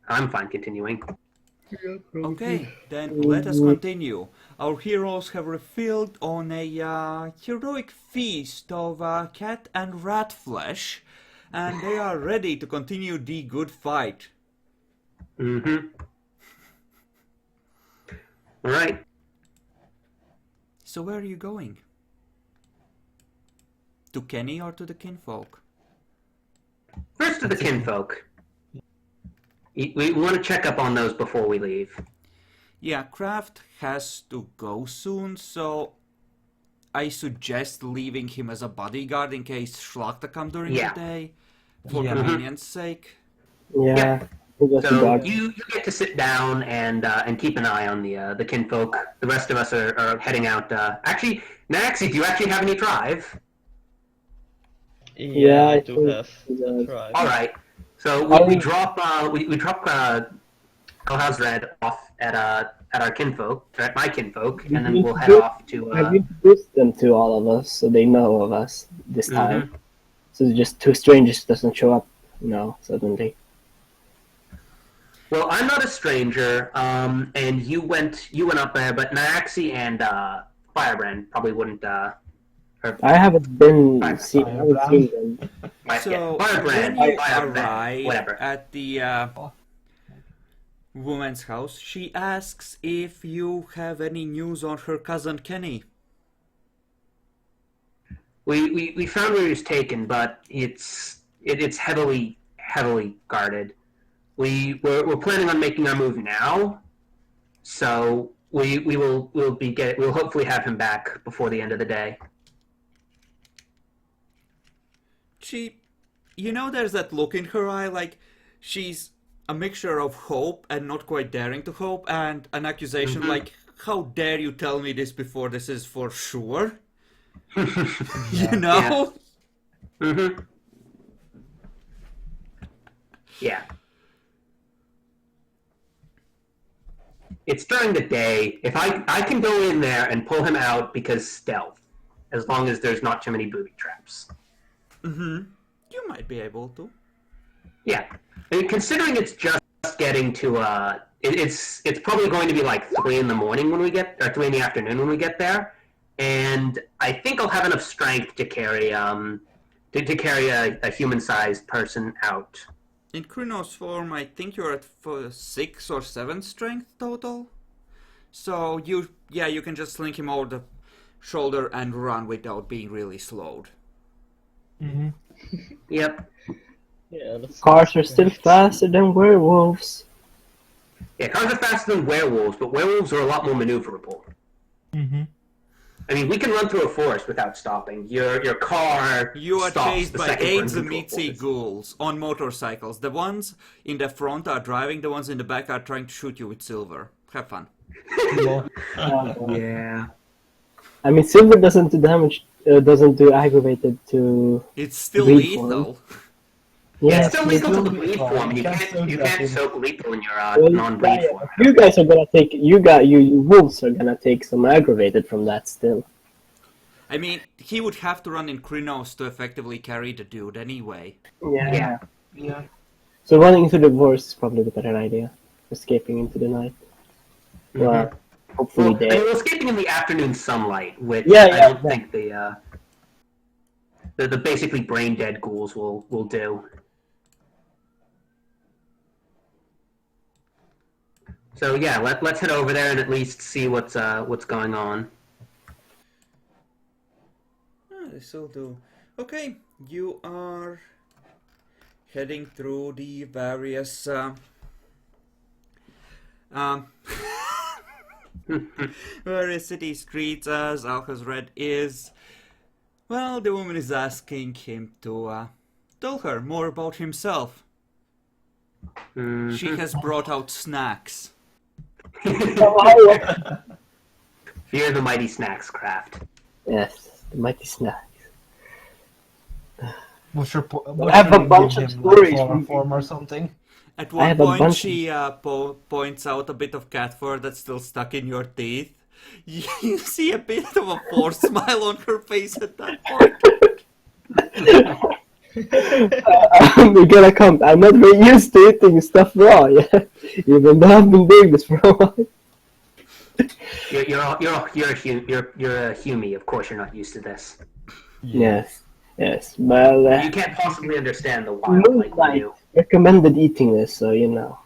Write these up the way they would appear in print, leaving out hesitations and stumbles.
I'm fine continuing. Okay, then let us continue. Our heroes have refilled on a heroic feast of cat and rat flesh, and they are ready to continue the good fight. Mm-hmm. All right. So where are you going? To Kenny or to the kinfolk? First to the kinfolk. We want to check up on those before we leave. Yeah, Kraft has to go soon, so I suggest leaving him as a bodyguard in case Schlachta come during the day, for convenience sake. Yeah. So you get to sit down and keep an eye on the kinfolk. The rest of us are heading out. Actually, Naxi, do you actually have any drive? Yeah, I do have a drive. All right. So we drop Alhaz Red off at our kinfolk, at my kinfolk, and then we'll head off to. Have you introduced them to all of us so they know of us this time? So just two strangers doesn't show up, suddenly. Well, I'm not a stranger, and you went up there, but Naxi and Firebrand probably wouldn't. I haven't been seen. I haven't seen them. So when you arrive at the woman's house, she asks if you have any news on her cousin Kenny. We found where he was taken, but it's heavily guarded. We're planning on making our move now, so we'll hopefully have him back before the end of the day. There's that look in her eye, like she's a mixture of hope and not quite daring to hope, and an accusation like, how dare you tell me this before this is for sure? You know? Yeah. It's during the day. If I can go in there and pull him out because stealth, as long as there's not too many booby traps. You might be able to. Yeah. I mean, considering it's just getting to it's probably going to be like 3 in the morning when we get, or 3 in the afternoon when we get there, and I think I'll have enough strength to carry a human-sized person out. In Krynos form, I think you're at 6 or 7 strength total. So you can just sling him over the shoulder and run without being really slowed. Yep. Yeah, Cars are still faster than werewolves. Yeah, cars are faster than werewolves, but werewolves are a lot more maneuverable. I mean, we can run through a forest without stopping. Your car You are stops chased the by second 8 we're into a Zamitsi forest. ghouls on motorcycles. The ones in the front are driving, the ones in the back are trying to shoot you with silver. Have fun. Yeah. I mean, silver doesn't do damage, doesn't do aggravated to... It's still bleed form. lethal. Yeah, it's still lethal to the bleed form. You can't soak lethal in your non-bleed form. You guys are gonna take... You wolves are gonna take some aggravated from that still. I mean, he would have to run in Krynos to effectively carry the dude anyway. Yeah. So running into the forest is probably the better idea. Escaping into the night. Well, hopefully we're escaping in the afternoon sunlight, which I don't think the basically brain dead ghouls will do. So yeah, let's head over there and at least see what's going on. This will do. Okay, you are heading through the various various city streets as Alcazred is. Well, the woman is asking him to tell her more about himself. She has brought out snacks. Fear the mighty snacks craft. Yes, the mighty snacks. I have a bunch of stories from form or something. At one point, she points out a bit of cat fur that's still stuck in your teeth. You see a bit of a forced smile on her face at that point. I'm gonna come. I'm not very used to eating stuff raw, yeah. Even though I've been doing this for a while. You're a Humie. Of course, you're not used to this. Yes. Well, You can't possibly understand the you wild like we do. recommended eating this, so you know.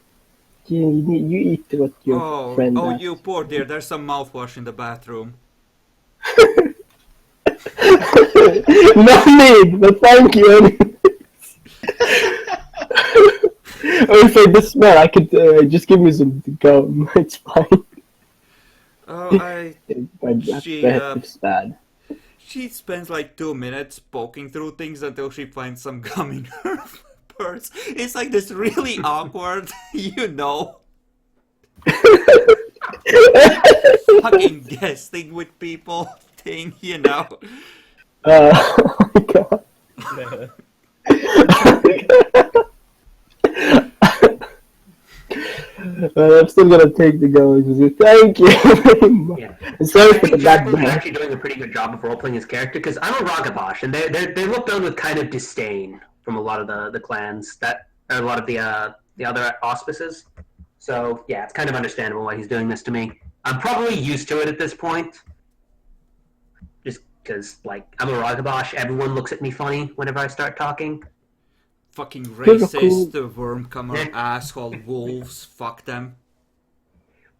You eat what your friend Oh, asks. you poor dear, there's some mouthwash in the bathroom. No need, but thank you anyways. Or if I the smell, I could just give me some gum. It's fine. Oh, My She, breath is bad. she spends like 2 minutes poking through things until she finds some gum in her purse. It's like this really awkward, you know, fucking guessing with people thing, you know. Oh my god. Well, I'm still gonna take the gum. Thank you very much. Yeah. I'm sorry I for the think bad Jacqueline's breath. actually doing a pretty good job of role-playing his character, because I'm a Ragabash, and they look down with kind of disdain from a lot of the clans, or a lot of the other auspices. So, yeah, it's kind of understandable why he's doing this to me. I'm probably used to it at this point, just because, like, I'm a Ragabash, everyone looks at me funny whenever I start talking. Fucking Cool. racist, worm-comer, asshole, wolves, fuck them.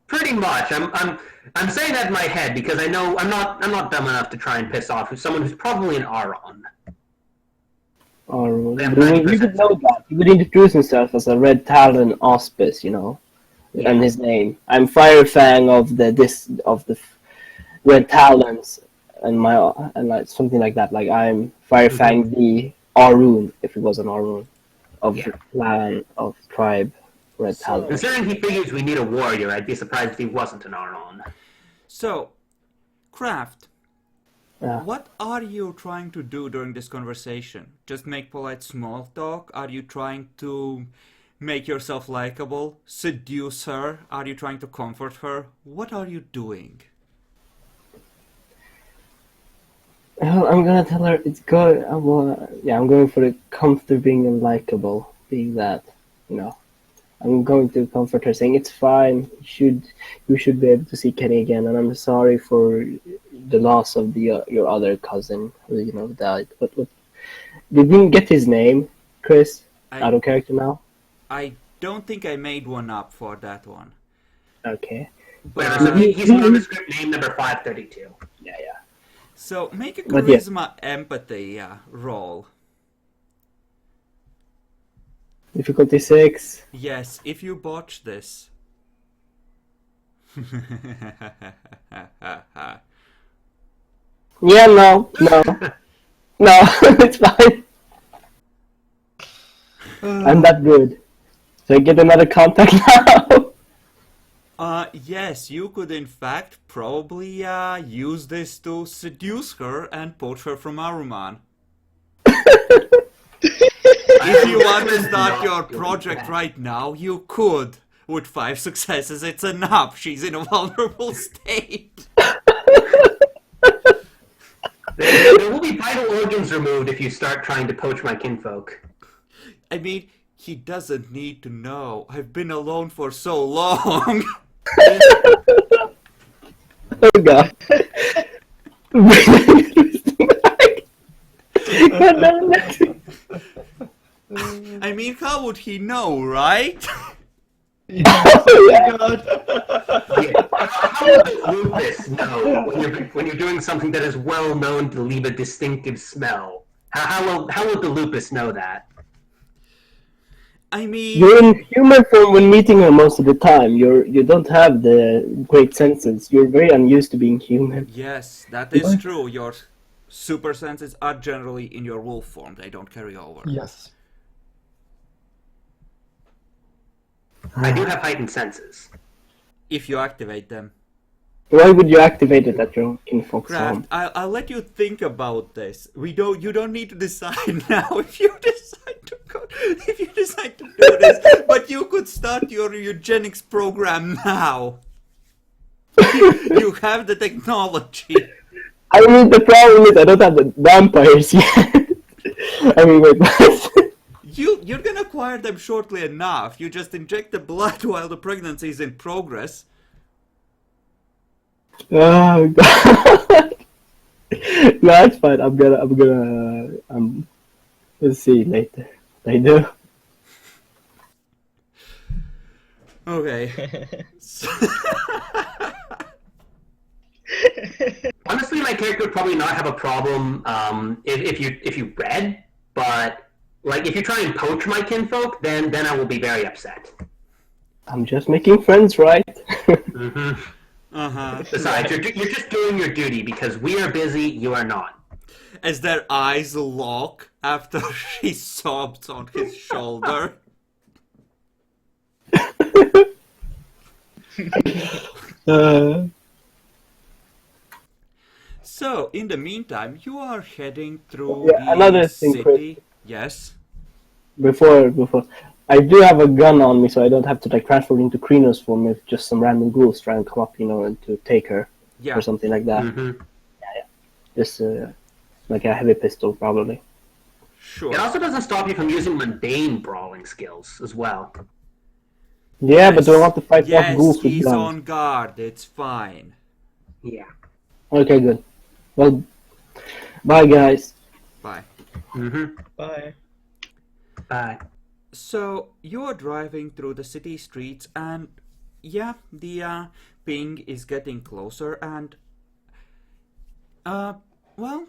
Pretty much. I'm saying that in my head because I know I'm not dumb enough to try and piss off someone who's probably an Aron. Or Yeah, you would know that. He would introduce himself as a Red Talon Auspice, you know, and his name. I'm Fire Fang of the Red Talons, and like something like that. Like I'm Fire Fang the Arun, if it was an Arun, of the clan of tribe Red Talon. Considering he figures we need a warrior, I'd be surprised if he wasn't an Aron. So, Kraft, Yeah. what are you trying to do during this conversation? Just make polite small talk? Are you trying to make yourself likable? Seduce her? Are you trying to comfort her? What are you doing? Well, I'm gonna tell her it's good. I'm going for the comforting and likable, being that, you know. I'm going to comfort her, saying it's fine. You should be able to see Kenny again, and I'm sorry for the loss of your other cousin who died. What did you get his name, Chris? Out of character now. I don't think I made one up for that one. Okay. So he's on the script name number 532. Yeah. So make a But yeah. charisma empathy roll. Difficulty 6. Yes, if you botch this. Yeah, no, it's fine. I'm that good. So I get another contact now. Yes, you could in fact probably use this to seduce her and poach her from Aruman. If you want to start your project right now, you could. With 5 successes, it's enough. She's in a vulnerable state. There will be vital organs removed if you start trying to poach my kinfolk. I mean, he doesn't need to know. I've been alone for so long. Oh god. God damn it. I mean, how would he know, right? Oh, yeah. How would the lupus know when you're doing something that is well known to leave a distinctive smell? How will the lupus know that? I mean, You're in human form when meeting her most of the time. You don't have the great senses. You're very unused to being human. yes, that is true. Your super senses are generally in your wolf form. They don't carry over. Yes. I do have heightened senses. If you activate them. Why would you activate it at your kinfolk's home? Kraft, I'll let you think about this. You don't need to decide now if you decide to do this, but you could start your eugenics program now. You have the technology. I mean, the problem is I don't have the vampires yet. I mean, wait, what? You're gonna acquire them shortly enough. You just inject the blood while the pregnancy is in progress. Oh god. That's fine. We'll see later. I do. Okay. Honestly, my character would probably not have a problem if you read, but like if you try and poach my kinfolk, then I will be very upset. I'm just making friends, right? Mm-hmm. Uh-huh. Besides, you're just doing your duty because we are busy, you are not. As their eyes lock after she sobs on his shoulder. Uh, So, in the meantime, you are heading through Yeah, the another thing, city. Chris. Yes. before, I do have a gun on me, so I don't have to like transfer into Krino's form if just some random ghouls try and come up, and to take her Yeah. or something like that. Mm-hmm. Just like a heavy pistol, probably. Sure. It also doesn't stop you from using mundane brawling skills as well. Yeah, but do I want to fight Yes, off ghouls with he's guns? on guard. It's fine. Yeah. Okay, good. Well, bye, guys. Bye. Mm-hmm. Bye. Bye. So, you are driving through the city streets, and yeah, the ping is getting closer, and well,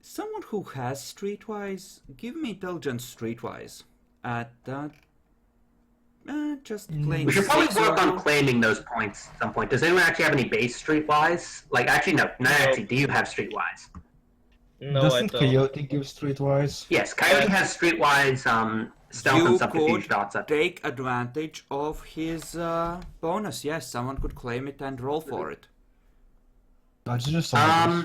someone who has streetwise, give me intelligence streetwise at just plain We should probably six work or on more. claiming those points at some point. Does anyone actually have any base streetwise? Like, actually, no. Not actually. Do you have streetwise? No, Doesn't I don't. Coyote give streetwise? Yes, Coyote has streetwise stealth You and subterfuge could dots up. take advantage of his bonus. Yes, someone could claim it and roll for it. I just saw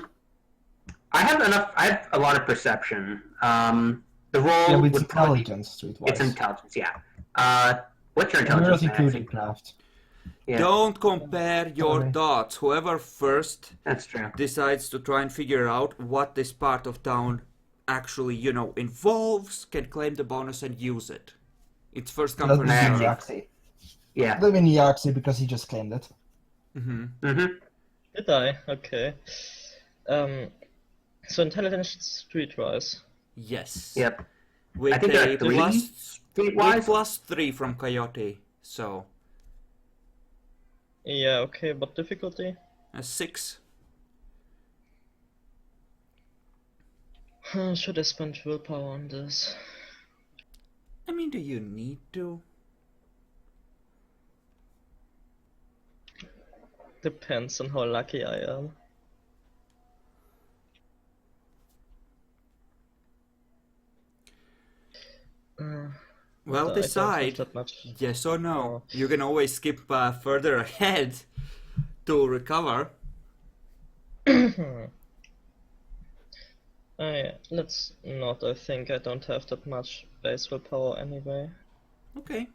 I have enough. I have a lot of perception. The roll yeah, but it's would probably. intelligence streetwise. It's intelligence, yeah. What's your And we're intelligence? not Nancy? including craft. Yeah, Don't compare your Sorry. dots. Whoever first that's true. decides to try and figure out what this part of town actually, involves, can claim the bonus and use it. It's first come, That first would be served. Yaxi. Yeah. That would be Yaxi because he just claimed it. Mm-hmm. Mm-hmm. Did I? Okay. So intelligence streetwise. Yes. Yep. With I think there a are 3 with streetwise. +3 from Coyote, so Yeah, okay, but difficulty? a 6. Should I spend willpower on this? I mean, do you need to? Depends on how lucky I am. Well, I don't have decide that much. yes or no. Oh. You can always skip further ahead to recover. Yeah, let's not. I think I don't have that much base willpower anyway. Okay.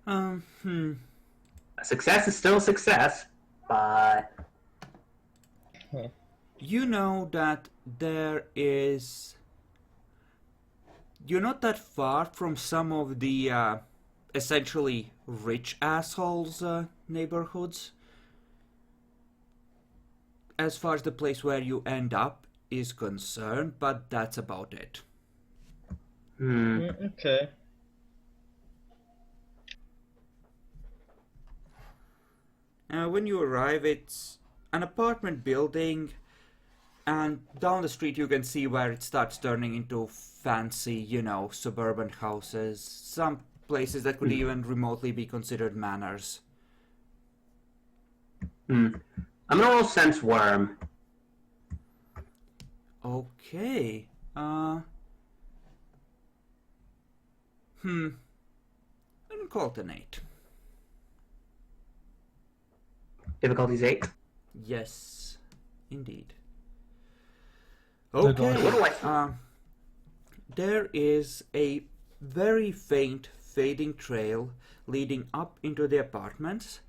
Hmm. A success is still a success, but You know that there is. You're not that far from some of the essentially rich assholes neighborhoods. As far as the place where you end up is concerned, but that's about it. Okay. When you arrive, it's an apartment building, and down the street you can see where it starts turning into fancy, suburban houses. Some places that could even remotely be considered manors. I'm gonna roll sense worm. Okay. I'm gonna call it an 8. Difficulty's 8. Yes, indeed. They're Okay. going- What do There is a very faint, fading trail leading up into the apartments,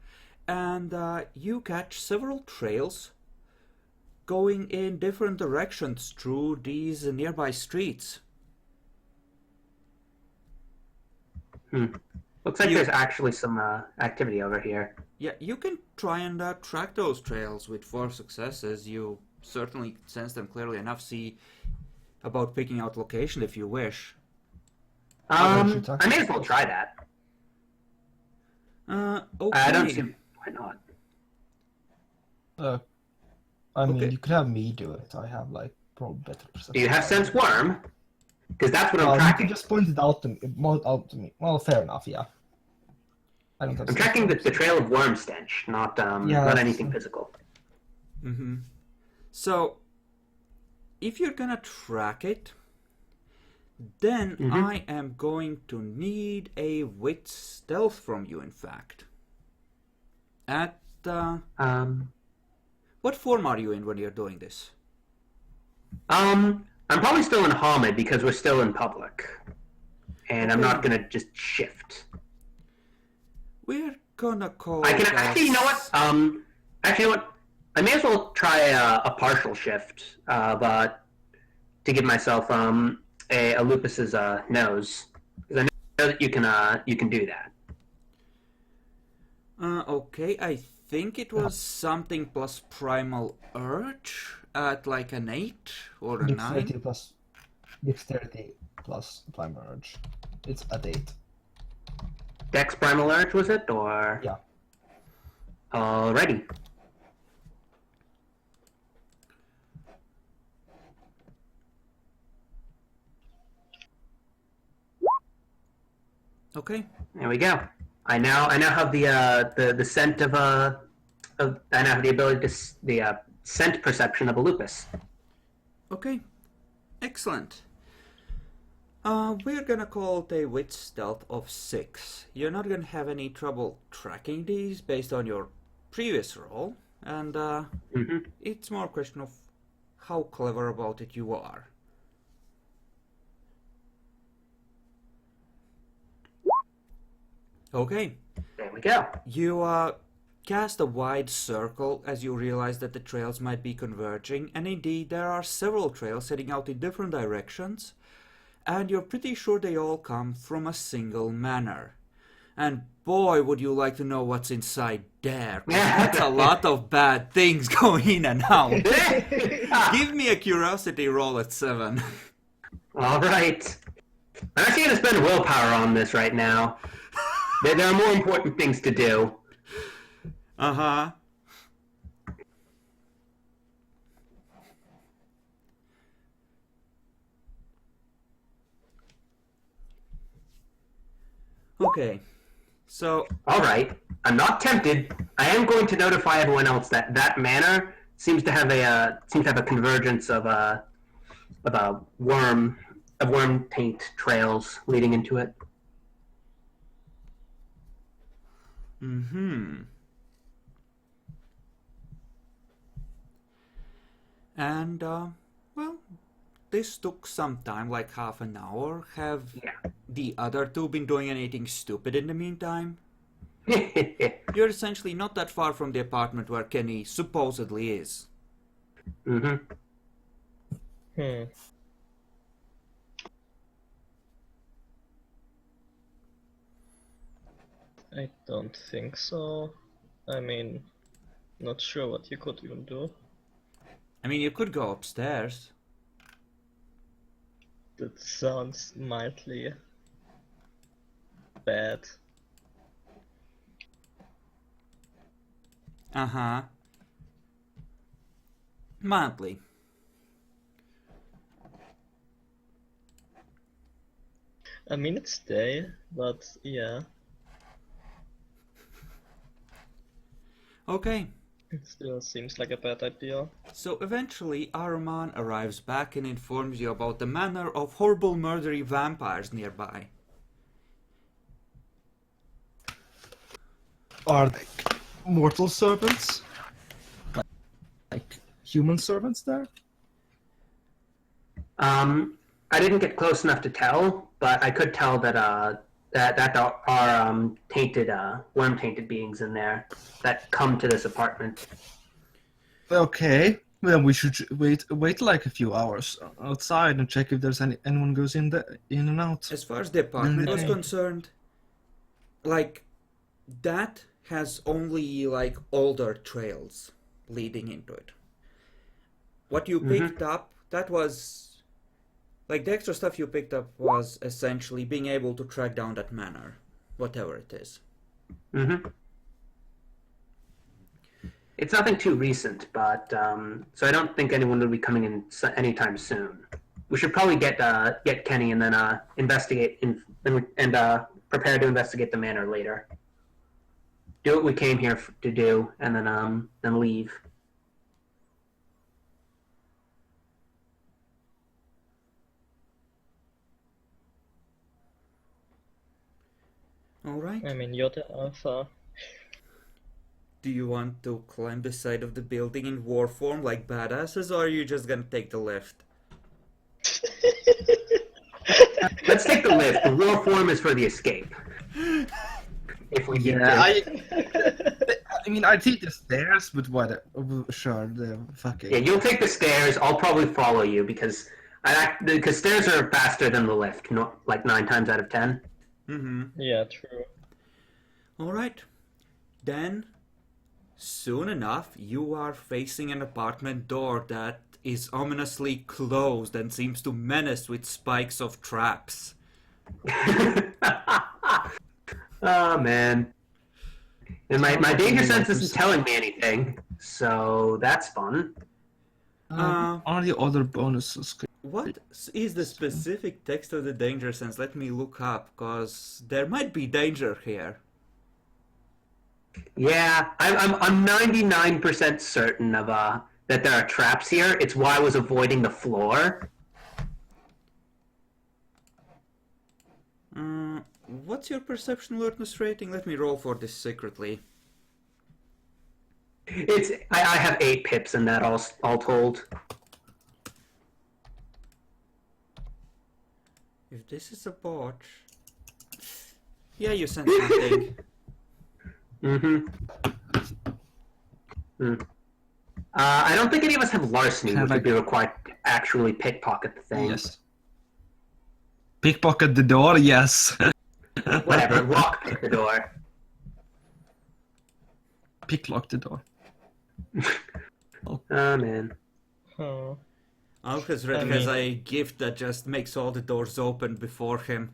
and you catch several trails going in different directions through these nearby streets. Looks like there's actually some activity over here. Yeah, you can try and track those trails with 4 successes. You certainly sense them clearly enough. See about picking out location if you wish. I may as well try that. Okay. I don't see why not. I mean, Okay. you could have me do it. I have like probably better perception. Do you have sense worm? Because that's what I'm Well, you tracking. can just point it out to me. Well, fair enough. Yeah. I don't have I'm sense tracking worm. the trail of worm stench, not not anything physical. Mm-hmm. So, if you're gonna track it, then I am going to need a wit stealth from you, in fact. At, what form are you in when you're doing this? I'm probably still in Hamid because we're still in public. And I'm not gonna just shift. We're gonna call I can that... actually, you know what? Actually, you know what? I may as well try a partial shift, but to give myself a lupus's nose, because I know that you can do that. Okay, I think it was something plus primal urge at like an 8 or a 9. Dexterity plus primal urge. It's at 8. Dex Primal Urge, was it? Or Yeah. Alrighty. Okay. There we go. I now have the scent of I now have the ability to the scent perception of a lupus. Okay. Excellent. We're gonna call it a wit stealth of 6. You're not gonna have any trouble tracking these based on your previous roll, and it's more a question of how clever about it you are. Okay. There we go. You cast a wide circle as you realize that the trails might be converging, and indeed there are several trails heading out in different directions, and you're pretty sure they all come from a single manor. And boy, would you like to know what's inside there. 'Cause that's a lot of bad things going in and out. Give me a curiosity roll at 7. All right. I'm actually going to spend willpower on this right now. There are more important things to do. Uh-huh. Okay. So, All right. I'm not tempted. I am going to notify everyone else that that manor seems to have a convergence of worm taint trails leading into it. mm-hmm. And, well, this took some time, like half an hour. Have the other two been doing anything stupid in the meantime? You're essentially not that far from the apartment where Kenny supposedly is. Mm-hmm. I don't think so. I mean, not sure what you could even do. I mean, you could go upstairs. That sounds mildly bad. Uh-huh. Mildly. I mean, it's day, but yeah, Okay. it still seems like a bad idea. So eventually, Aruman arrives back and informs you about the manner of horrible murdery vampires nearby. Are they mortal servants? Like human servants there? I didn't get close enough to tell, but I could tell that that are tainted, worm-tainted beings in there that come to this apartment. Okay. Well, we should wait like a few hours outside and check if there's anyone goes in and out. As far as the apartment was Okay. concerned, like, that has only, like, older trails leading into it. What you picked up, that was... Like, the extra stuff you picked up was essentially being able to track down that manor, whatever it is. Mm-hmm. It's nothing too recent, but so I don't think anyone will be coming in anytime soon. We should probably get Kenny and then investigate and prepare to investigate the manor later. Do what we came here to do, and then leave. Alright. I mean, you're the alpha. Do you want to climb the side of the building in war form like badasses, or are you just gonna take the lift? Let's take the lift. The war form is for the escape. If we need to. I mean, I take the stairs, but what? Sure, the fucking. Yeah, you'll take the stairs. I'll probably follow you because stairs are faster than the lift. Like 9 times out of 10. Mm-hmm. Yeah, true. Alright. Then, soon enough, you are facing an apartment door that is ominously closed and seems to menace with spikes of traps. Oh man. And my danger sense isn't telling me anything, so that's fun. Are the other bonuses? What is the specific text of the danger sense? Let me look up, cause there might be danger here. Yeah, I'm 99% certain of that there are traps here. It's why I was avoiding the floor. What's your perception alertness rating? Let me roll for this secretly. I have 8 pips in that all told. If this is a botch... Yeah, you sent something. I don't think any of us have larceny, Have which I- would be required to actually pickpocket the thing. Yes. Pickpocket the door, yes. Whatever, lockpick the door. Picklock the door. Oh man. Huh. Alcazred has a gift that just makes all the doors open before him.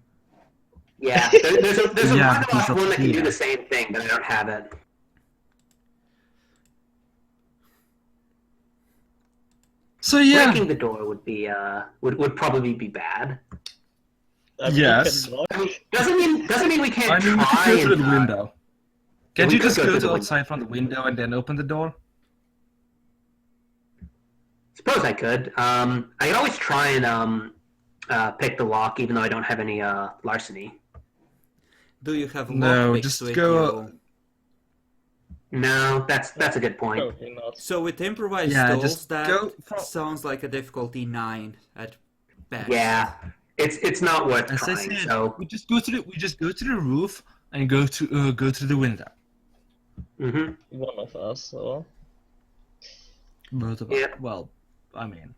Yeah, there's a Yeah, one he's up one that can do here. the same thing, but I don't have it. So yeah. Breaking the door would be would probably be bad. I mean, Yes. you can lock- I mean, doesn't mean we can't I mean, we try could go through and, the window. Can't we you could just go go through to the window. outside from the window and then open the door? Suppose I could. I could always try and pick the lock, even though I don't have any larceny. Do you have No, lockpicks just with go- you? No, that's a good point. Probably not. So with improvised Yeah, tools, just that go for- sounds like a difficulty 9 at best. Yeah, it's not worth As I trying. said, So, we just go to the roof and go to the window. One of us, or Both of Yeah. us. Well, I mean,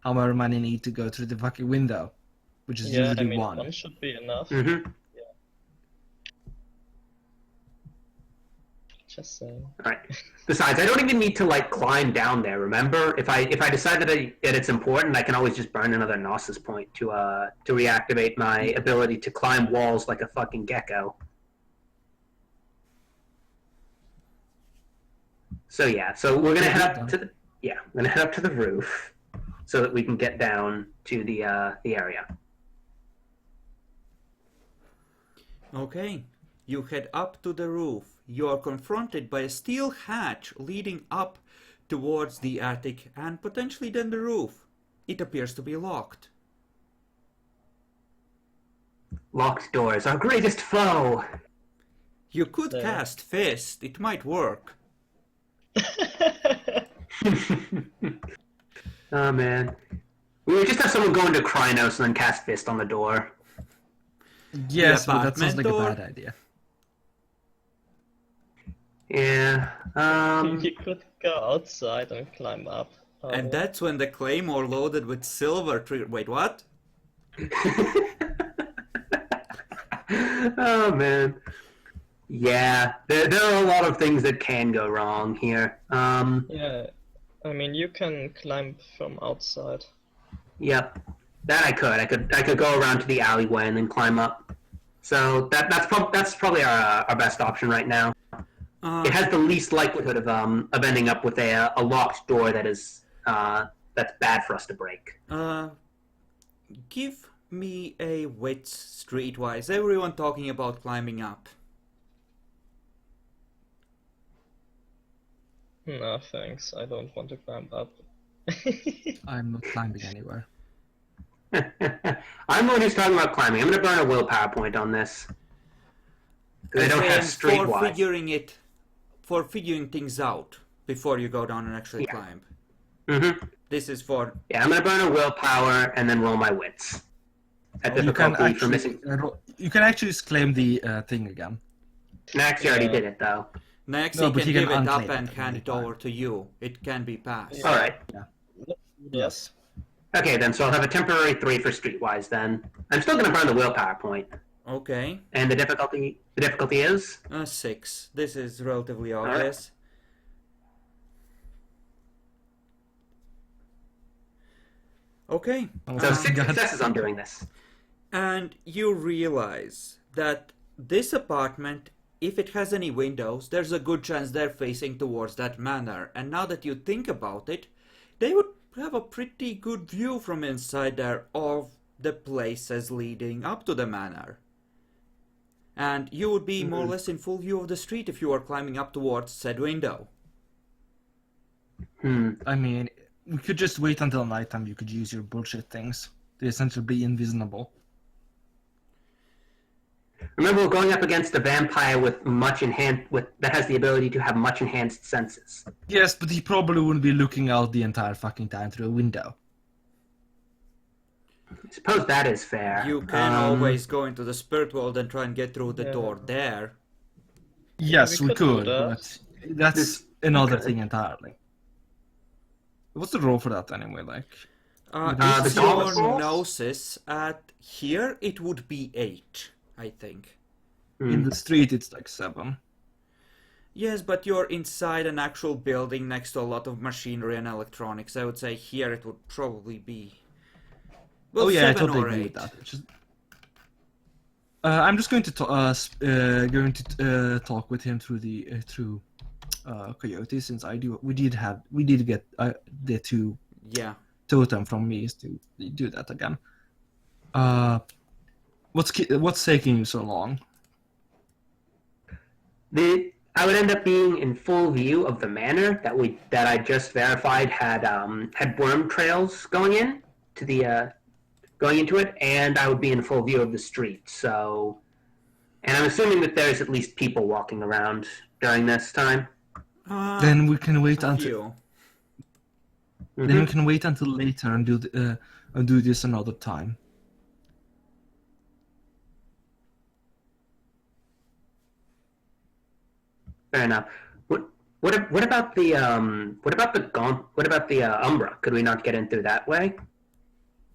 however many need to go through the fucking window, which is yeah, I usually mean, one. one should be enough. Just saying. All right. Besides, I don't even need to like climb down there. Remember, if I decide that it's important, I can always just burn another Gnosis point to reactivate my ability to climb walls like a fucking gecko. So yeah, so we're gonna head up to the roof so that we can get down to the area. Okay, you head up to the roof. You are confronted by a steel hatch leading up towards the attic and potentially then the roof. It appears to be locked. Locked doors, our greatest foe. You could There. cast Fist, it might work. Oh man, we would just have someone go into Krynos and then cast Fist on the door. Yes, but that sounds apartment, like a or- bad idea. Yeah. You could go outside and climb up. And that's when the claymore loaded with silver trigger. Wait, what? Oh man. Yeah, there are a lot of things that can go wrong here. Yeah, I mean you can climb from outside. Yep, that I could go around to the alleyway and then climb up. So that's probably our best option right now. It has the least likelihood of ending up with a locked door that is that's bad for us to break. Give me a wits streetwise. Everyone talking about climbing up. No thanks, I don't want to climb up. I'm not climbing anywhere. I'm the one who's talking about climbing. I'm going to burn a willpower point on this. 'Cause I don't have streetwise. For figuring things out before you go down and actually climb. Mm-hmm. This is for Yeah, I'm going to burn a willpower and then roll my wits. At You can difficulty for missing. you can actually just claim the thing again. Max already did it though. next. No, He but can he can give it up unclaim it and at hand any it time. over to you. It can be passed. All right. Yes. Okay, then. So I'll have a temporary 3 for streetwise. Then I'm still going to burn the willpower point. Okay. And the difficulty is 6. This is relatively obvious. Okay. so 6 successes on doing this. And you realize that this apartment, if it has any windows, there's a good chance they're facing towards that manor. And now that you think about it, they would have a pretty good view from inside there of the places leading up to the manor. And you would be more or less in full view of the street if you were climbing up towards said window. I mean, we could just wait until nighttime. You could use your bullshit things. They essentially be invisible. Remember, we're going up against a vampire with that has the ability to have much enhanced senses. Yes, but he probably wouldn't be looking out the entire fucking time through a window. I suppose that is fair. You can always go into the spirit world and try and get through the door there. Yes, we we could do could, that. but that's another thing entirely. What's the role for that anyway? Like, the It's doggos? your gnosis. At here, it would be 8, I think. in the street, it's like 7. Yes, but you're inside an actual building next to a lot of machinery and electronics. I would say here it would probably be. Well, Oh yeah, I 7 totally or agree 8. with that. It's just... I'm just going to talk with him through the Coyote, since we did get the 2 Yeah. totem from me is to do that again. What's taking you so long? I would end up being in full view of the manor that I just verified had worm trails going into it, and I would be in full view of the street. So, and I'm assuming that there's at least people walking around during this time. Then we can wait A until few. then we can wait until later and do this another time. Fair enough. What about the Umbra? Could we not get in through that way?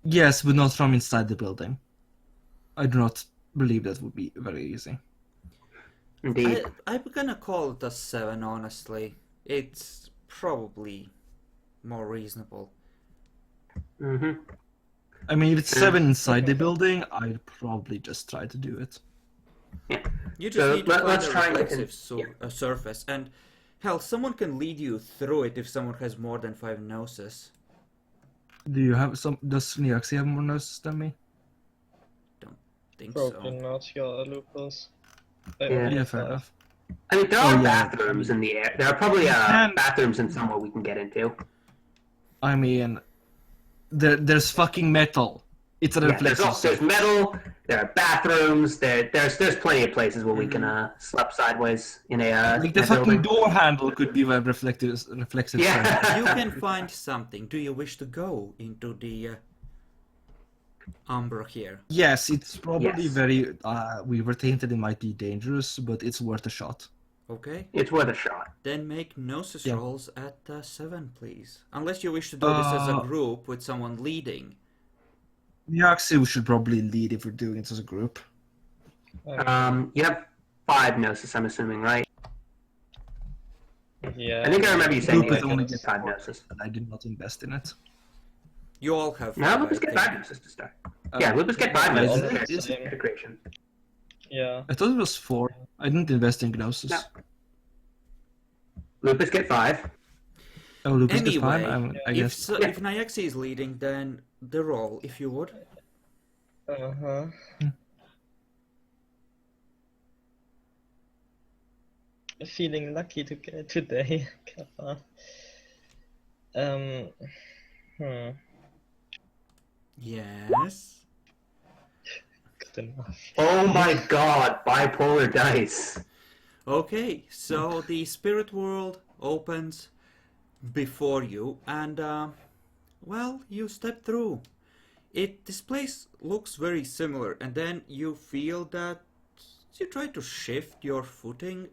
Yes, but not from inside the building. I do not believe that would be very easy. Indeed. I'm gonna call it a 7, honestly. It's probably more reasonable. Mm-hmm. I mean, if it's 7 inside the building, I'd probably just try to do it. Yeah. You just So need to find let's a try and reflexive surface, and hell, someone can lead you through it if someone has more than 5 gnosis. Do you have some? Does Neoxy have more noses than me? Think Probably so. not, your lupus. Yeah, fair enough. I mean, there are Oh, yeah. bathrooms in the air. There are probably can- bathrooms in somewhere we can get into. I mean, there's fucking metal. It's a Yeah, reflexive. there's metal. There are bathrooms. There's plenty of places where we can slap sideways in a Like the in a fucking building. door handle could be a reflective surface. Yeah. You can find something. Do you wish to go into the... Umbra here. Yes, it's probably Yes. very. We were thinking it might be dangerous, but it's worth a shot. Okay. It's worth a shot. Then make gnosis Yeah. rolls at 7, please. Unless you wish to do this as a Uh, group with someone leading. Yeah, actually, we should probably lead if we're doing it as a group. You have 5 gnosis, I'm assuming, right? Yeah. I think I remember you saying Group you is had only 5 4, gnosis. but I did not invest in it. You all have Now 5, Lupus I get think. 5 gnosis to start. Yeah, Lupus get 5 Yeah, gnosis all to the start same. the creation. Yeah. I thought it was 4. I didn't invest in Gnosis. No. Lupus get 5. Oh, Lucas gets 5, Anyway, I if guess. so, if Nyaxi is leading, then the roll, if you would. Uh-huh. Feeling lucky to get today. Kappa. Hmm. Yes. Good enough. Oh my god, bipolar dice. Okay, so the spirit world opens before you, and well, you step through. This place looks very similar, and then you feel that you try to shift your footing.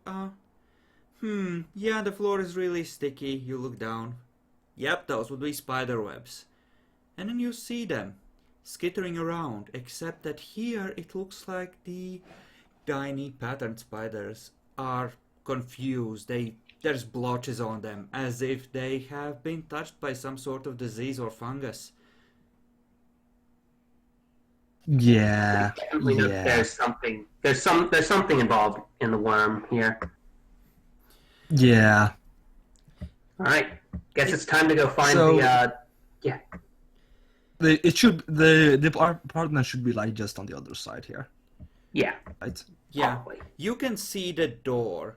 Yeah, the floor is really sticky. You look down. Yep, those would be spider webs. And then you see them skittering around, except that here it looks like the tiny patterned spiders are confused. There's blotches on them, as if they have been touched by some sort of disease or fungus. Yeah. Definitely know Yeah. there's something involved in the worm here. Yeah. Alright. Guess it's time to go find So- the The apartment should be like just on the other side here, yeah. right? Yeah, Probably. you can see the door,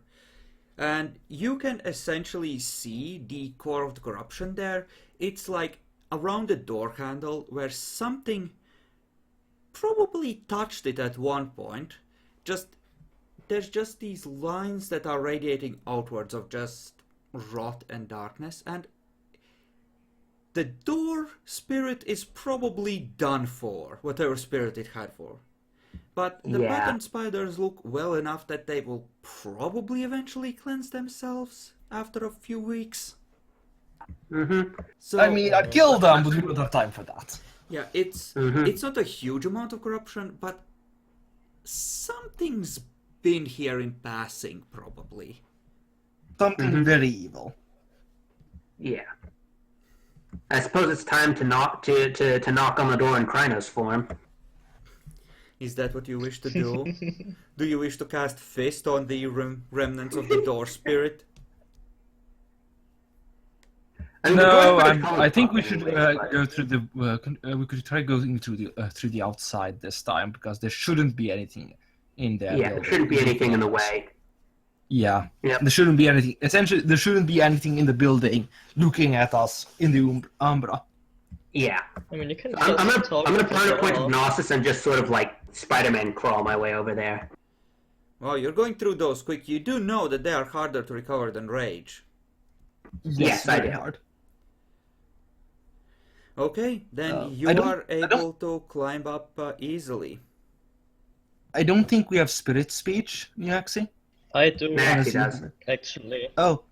and you can essentially see the core of the corruption there. It's like around the door handle where something probably touched it at one point. There's just these lines that are radiating outwards of just rot and darkness, and the door spirit is probably done for, whatever spirit it had for. But the Yeah. pattern spiders look well enough that they will probably eventually cleanse themselves after a few weeks. Mm-hmm. So I mean, I'd kill them, but we don't have time for that. yeah, it's not a huge amount of corruption, but something's been here in passing, probably. Something very evil. Yeah. I suppose it's time to knock on the door in Krynos form. Is that what you wish to do? Do you wish to cast Fist on the remnants of the door spirit? I mean, the No, door spirit's probably I think we fucked should anyways, but- go through the. We could try going through the outside this time because there shouldn't be anything in there. Yeah, there shouldn't be anything in the way. Yeah, Yep. there shouldn't be anything. Essentially, there shouldn't be anything in the building looking at us in the Umbra. Yeah. I mean, you can I'm just gonna talk I'm gonna with the burn a point of door. Gnosis and just sort of like Spider-Man crawl my way over there. Well, you're going through those quick. You do know that they are harder to recover than Rage. Yes, I very do. hard. Okay, then you I don't- are able to climb up easily. I don't think we have spirit speech, Yaxi. I do, Nah, he does. actually. Oh,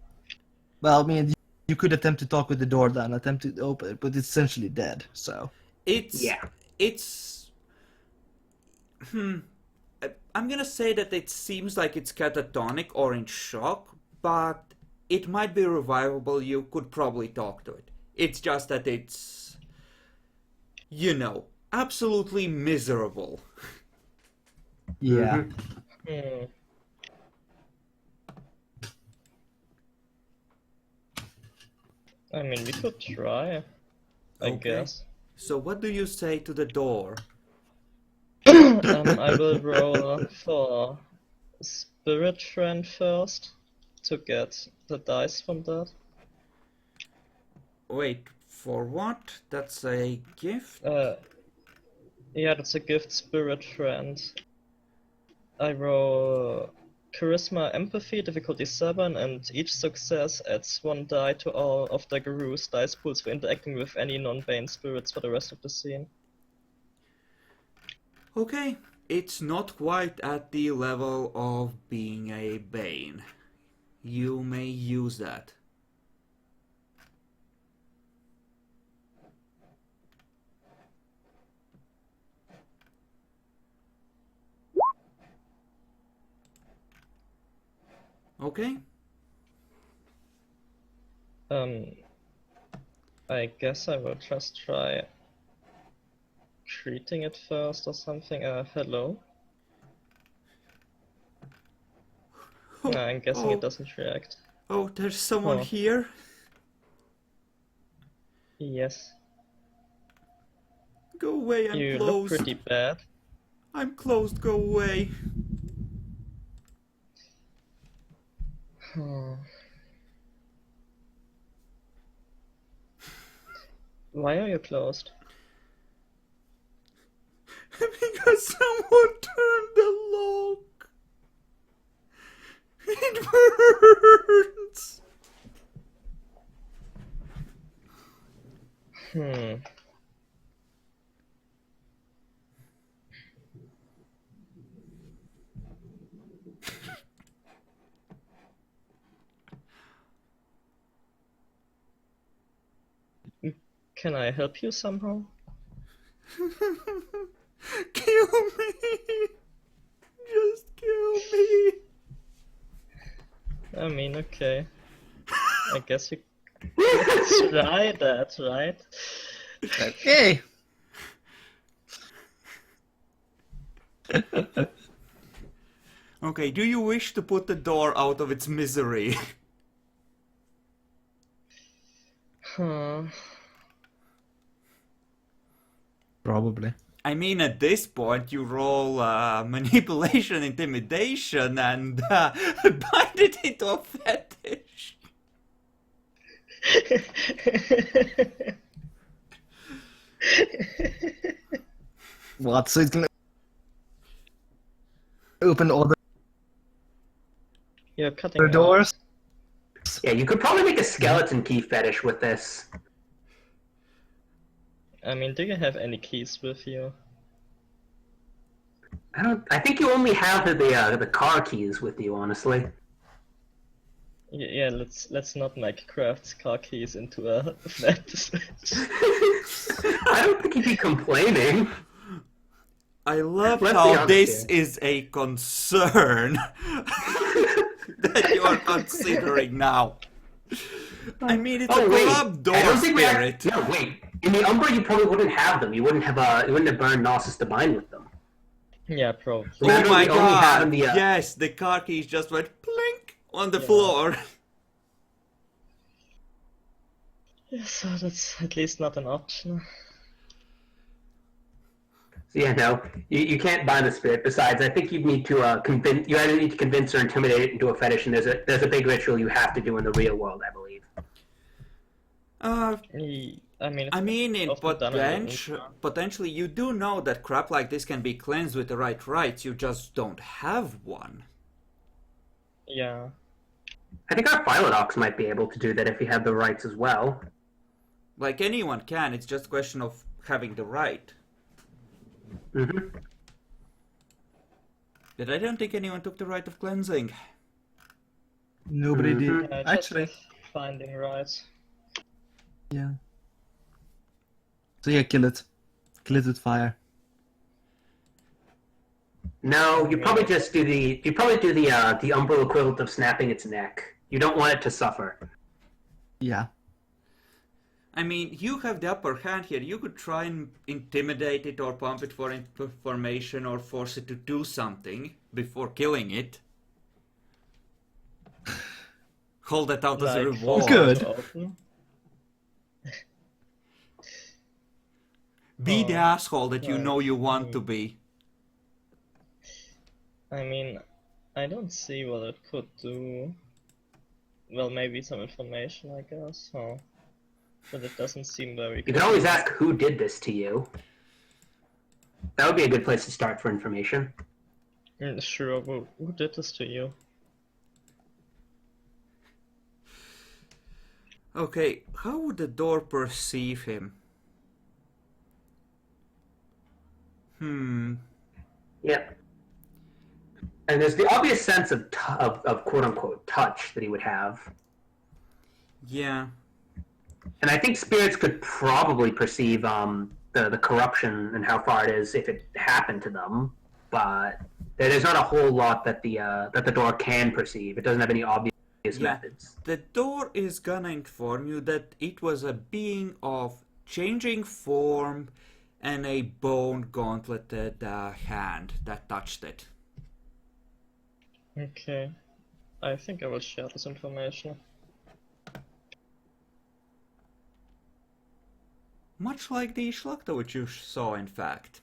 well, I mean, you could attempt to talk with the door then, attempt to open it, but it's essentially dead. So Yeah. It's I'm gonna say that it seems like it's catatonic or in shock, but it might be revivable. You could probably talk to it. It's just that it's, absolutely miserable. yeah. Hmm. I mean, we could try, I Okay. guess. So what do you say to the door? I will roll for Spirit Friend first to get the dice from that. Wait, for what? That's a gift? Yeah, that's a gift, Spirit Friend. I roll Charisma Empathy, difficulty 7, and each success adds 1 die to all of the Guru's dice pools for interacting with any non-Bane spirits for the rest of the scene. Okay, it's not quite at the level of being a Bane. You may use that. Okay. I guess I will just try treating it first or something. Hello? Oh, I'm guessing oh, it doesn't react. oh, there's someone Oh. here. Yes. Go away, I'm You look closed. pretty bad. I'm closed, go away. Hmm. Why are you closed? Because someone turned the lock. It burns. Hmm. Can I help you somehow? Kill me. Just kill me. I mean, okay. I guess you could try that, right? Okay. Okay, do you wish to put the door out of its misery? Huh. Probably. I mean, at this point, you roll manipulation, intimidation, and bind it into a fetish. What? So it can open all the You're cutting doors? Yeah, you could probably make a skeleton key fetish with this. I mean, do you have any keys with you? I think you only have the car keys with you, honestly. Yeah, let's not make Craft's car keys into a fetish. I don't think he'd be complaining. I love Let's be how honest this here. is a concern that you are considering now. I mean, it's a club door I don't think spirit. No, wait. In the Umbra, you probably wouldn't have them. You wouldn't have burned Gnosis to bind with them. Yeah, probably. Oh Remember, my we only have god! the, Yes, the car keys just went plink on the Yeah. floor. Yeah, so that's at least not an option. So yeah, no, you can't bind the spirit. Besides, I think you'd need to convince. You either need to convince or intimidate it into a fetish, and there's a big ritual you have to do in the real world, I believe. I mean, In often done in potentially, you do know that crap like this can be cleansed with the right rites. You just don't have one. yeah. I think our Philodox might be able to do that if he had the rights as well. Like anyone can. It's just a question of having the right. Mm-hmm. But I don't think anyone took the right of cleansing. Nobody did. Yeah, just Actually, with finding rights. yeah. So yeah, kill it. Kill it with fire. No, you probably just do the the Umbral equivalent of snapping its neck. You don't want it to suffer. Yeah. I mean, you have the upper hand here. You could try and intimidate it or pump it for information or force it to do something before killing it. Hold that out as a Like, reward. Good. to open. Be the asshole that you right. know you want to be. I mean, I don't see what it could do. Well, maybe some information, I guess. Huh. But it doesn't seem very You good. can always ask who did this to you. That would be a good place to start for information. Sure, who did this to you? Okay, how would the door perceive him? Yep. And there's the obvious sense of quote unquote touch that he would have. Yeah. And I think spirits could probably perceive the corruption and how far it is if it happened to them, but there's not a whole lot that the door can perceive. It doesn't have any obvious methods. The door is gonna inform you that it was a being of changing form and a bone gauntleted hand that touched it. Okay. I think I will share this information. Much like the Schlachta which you saw, in fact.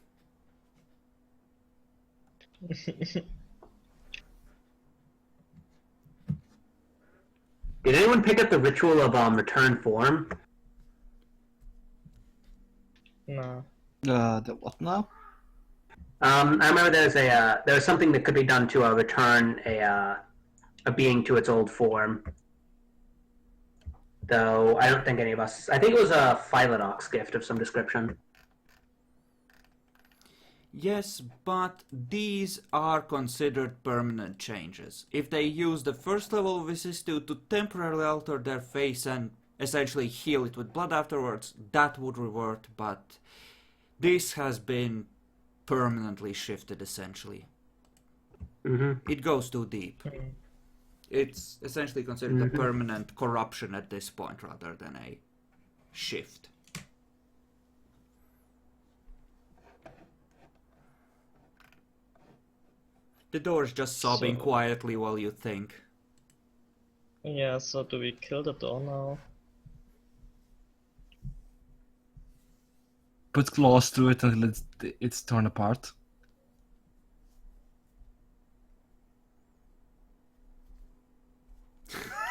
Did anyone pick up the ritual of return form? No. The what now? I remember there was something that could be done to return a being to its old form. Though I don't think any of us. I think it was a Philodox gift of some description. Yes, but these are considered permanent changes. If they use the first level vicissitude to temporarily alter their face and essentially heal it with blood afterwards, that would revert, but this has been permanently shifted essentially. Mm-hmm. It goes too deep. It's essentially considered a permanent corruption at this point rather than a shift. The door is just sobbing So- quietly while you think. Yeah, so do we kill the door now? Put claws through it until it's torn apart.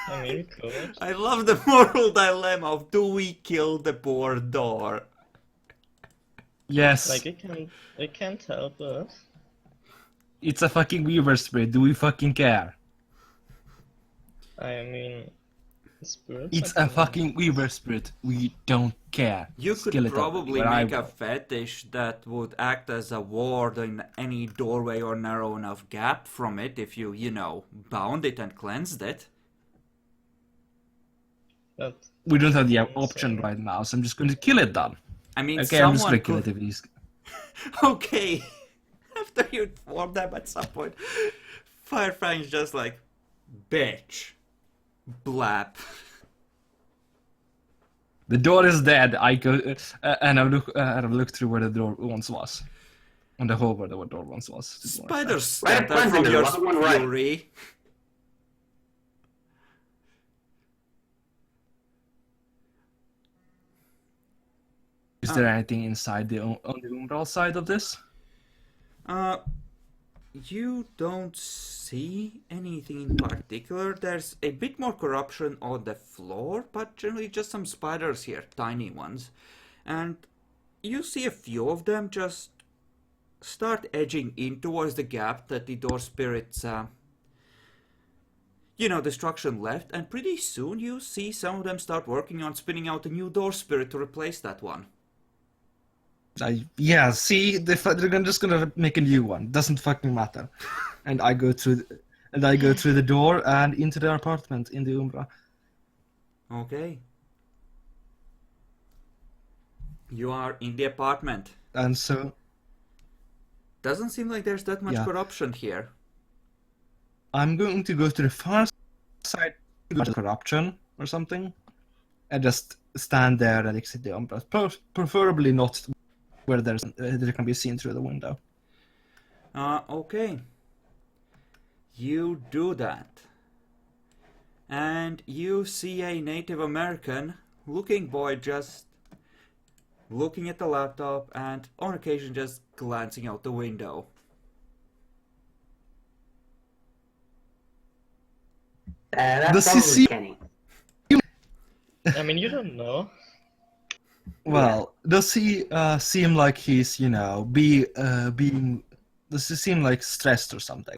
I mean, we could. I love the moral dilemma of do we kill the poor door? Yes, Like, it can't help us. it's a fucking weaver spirit. Do we fucking care? I mean, spirits. It's are a cool. fucking weaver spirit. We don't care. You could Skeleton, probably where I make a work. fetish that would act as a ward in any doorway or narrow enough gap from it if you know, bound it and cleansed it. But We don't have the Insane. option right now, so I'm just going to kill it then. I mean, Okay, I'm just someone speculative. could... Okay, after you inform them at some point, Firefang's just like, bitch, blap. The door is dead. I go and I've looked through where the door once was, on the hole where the door once was. Spiders Right, scatter cleansing from is your another one, right. fury. Is there anything inside on the umbral side of this? You don't see anything in particular. There's a bit more corruption on the floor, but generally just some spiders here, tiny ones. And you see a few of them just start edging in towards the gap that the door spirit's, destruction left. And pretty soon you see some of them start working on spinning out a new door spirit to replace that one. Yeah, see, they're just gonna make a new one. Doesn't fucking matter. And I go through the door and into their apartment in the Umbra. Okay. You are in the apartment. And so Doesn't seem like there's that much Yeah. corruption here. I'm going to go to the far side of corruption or something, and just stand there and exit the Umbra. Preferably not where there can be seen through the window. Okay. You do that. And you see a Native American looking boy just looking at the laptop and on occasion just glancing out the window. That's Does he probably see- Kenny. I mean, you don't know. Well, does he seem like he's being? Does he seem like stressed or something?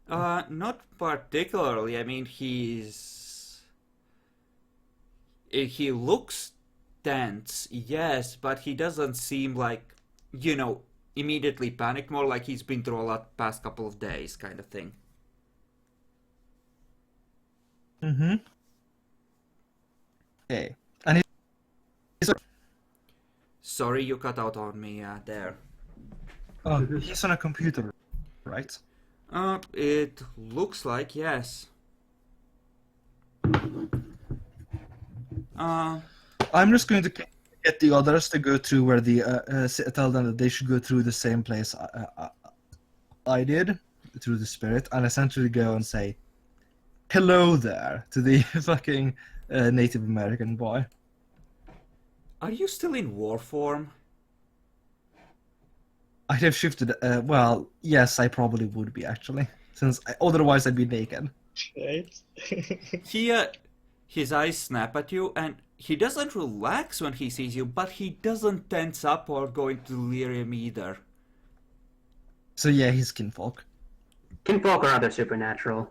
Not particularly. I mean, he looks tense, yes, but he doesn't seem like, immediately panicked, more like he's been through a lot past couple of days, kind of thing. Mm-hmm. Okay. And he's Sorry, you cut out on me there. he's on a computer, right? It looks like, yes. I'm just going to get the others to go through where tell them that they should go through the same place I did, through the spirit, and essentially go and say, "Hello there" to the fucking Native American boy. Are you still in war form? I'd have shifted. Well, yes, I probably would be actually, since otherwise I'd be naked. Right? His eyes snap at you, and he doesn't relax when he sees you, but he doesn't tense up or go into delirium either. So yeah, he's kinfolk. Kinfolk or other supernatural.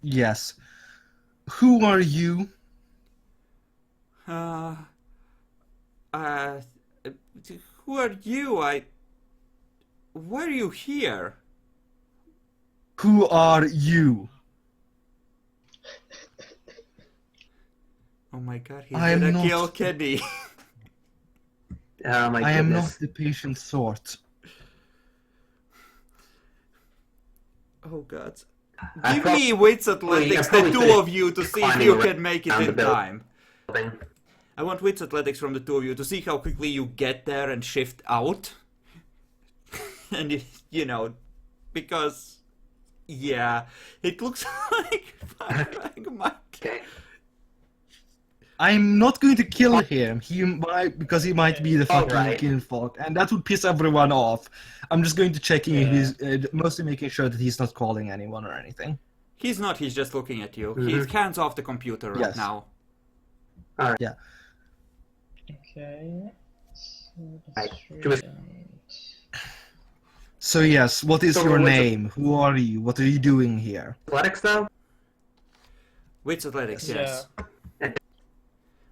Yes. Who are you? Who are you? Why are you here? Who are you? Oh my god, he's I am gonna not- kill Kenny. Oh my I am goodness. not the patient sort. Oh god. I Give me wits athletics, the probably two of you, to see if climbing you around can make it the in building. time. I want wits athletics from the two of you to see how quickly you get there and shift out. And you know, because yeah, it looks like Fang might. Okay. I'm not going to kill him. Because he might be the fucking Alright. kinfolk, and that would piss everyone off. I'm just going to check in if he's mostly making sure that he's not calling anyone or anything. He's not. He's just looking at you. Mhm. His hands off the computer right Yes. now. Yeah. Okay. So Right. that's Do we- So yes, what is So your what's a- name? Who are you? What are you doing here? Athletics though? Wits athletics, yes.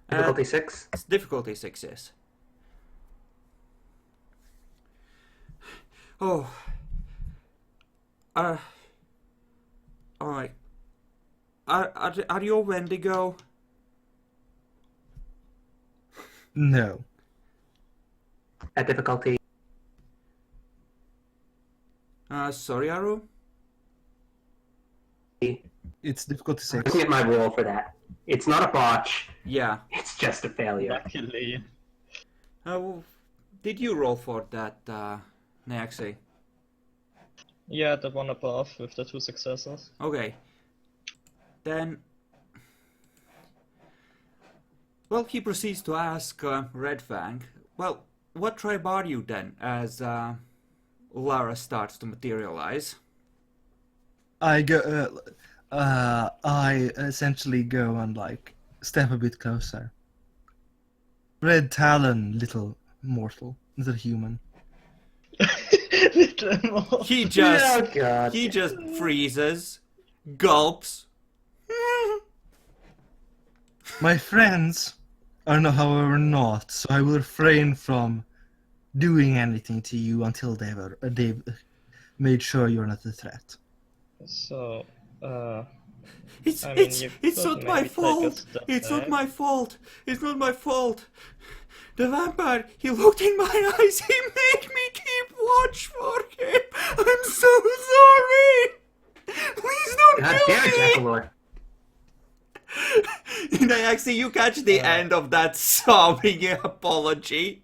Difficulty 6? It's difficulty 6, yes. Oh. Alright. Are you a Wendigo? No. At difficulty. Sorry, Aru? It's difficulty I'm 6. looking at my roll for that. It's not a botch. Yeah. It's just a failure. Luckily. Did you roll for that, Neaxi? Yeah, the one above with the 2 successes. Okay. Then... Well, he proceeds to ask Red Fang, well, what tribe are you then, as Lara starts to materialize? I essentially go and step a bit closer. Red Talon, little mortal, little human. Little more. He just... Oh god. He just freezes, gulps. My friends are however not, so I will refrain from doing anything to you until they've made sure you're not a threat. So, It's I mean, it's you it's could not my maybe take a fault. step It's not back. my fault. It's not my fault. The vampire, he looked in my eyes. He made me keep watch for him. I'm so sorry. Please don't God kill damn it, me. Jackalor. Actually, you catch the end of that sobbing apology.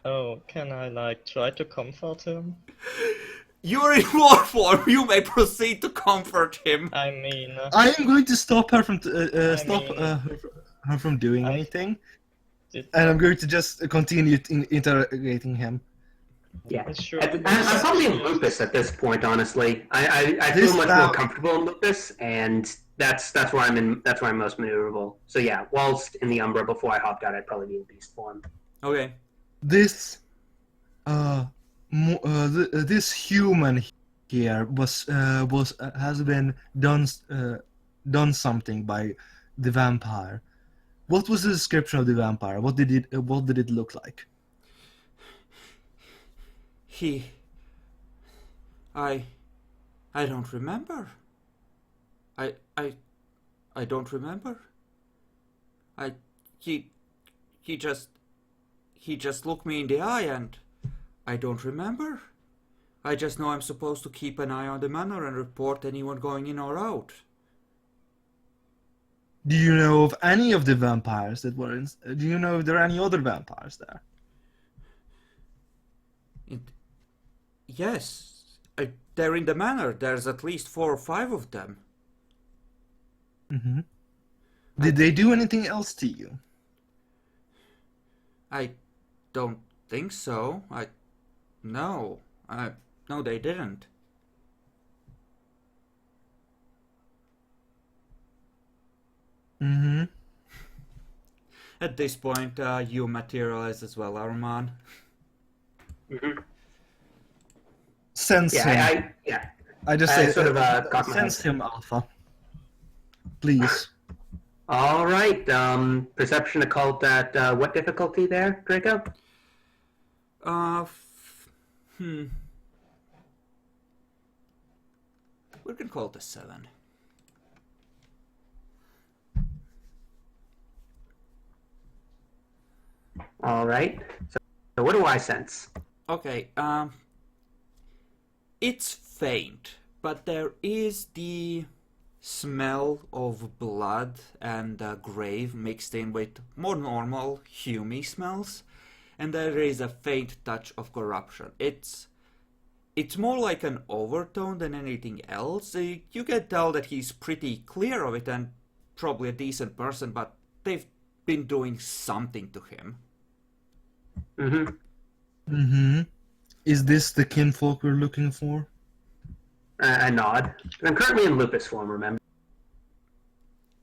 oh, can I try to comfort him? You're in war form. You may proceed to comfort him. I mean, I am going to stop her from mean, her from doing I- anything, did, and I'm going to just continue interrogating him. Yeah. sure. I'm probably in lupus at this point, honestly. I This feel much now- more comfortable in lupus, and that's where I'm in. That's where I'm most maneuverable. So yeah, whilst in the Umbra before I hopped out, I'd probably be in beast form. Okay. This this human here has been done something by the vampire. What was the description of the vampire? What did it look like? he... I don't remember. I don't remember. He just looked me in the eye and I don't remember. I just know I'm supposed to keep an eye on the manor and report anyone going in or out. Do you know of any of the vampires that were in... Do you know if there are any other vampires there? Yes, they're in the manor. There's at least 4 or 5 of them. Mm-hmm. Did they do anything else to you? I don't think so. No, they didn't. Mm-hmm. At this point, you materialize as well, Arman. Mm-hmm. Sense him. I just I say, sort of got my sense head. him, Alpha. Please. All right. Perception occult at what difficulty there, Draco? We can call it a 7. All right. So what do I sense? Okay, it's faint, but there is the smell of blood and grave mixed in with more normal, hummy smells, and there is a faint touch of corruption. It's more like an overtone than anything else. You can tell that he's pretty clear of it and probably a decent person, but they've been doing something to him. Mm-hmm. Mm-hmm. Is this the kinfolk we're looking for? I nod. I'm currently in lupus form, remember?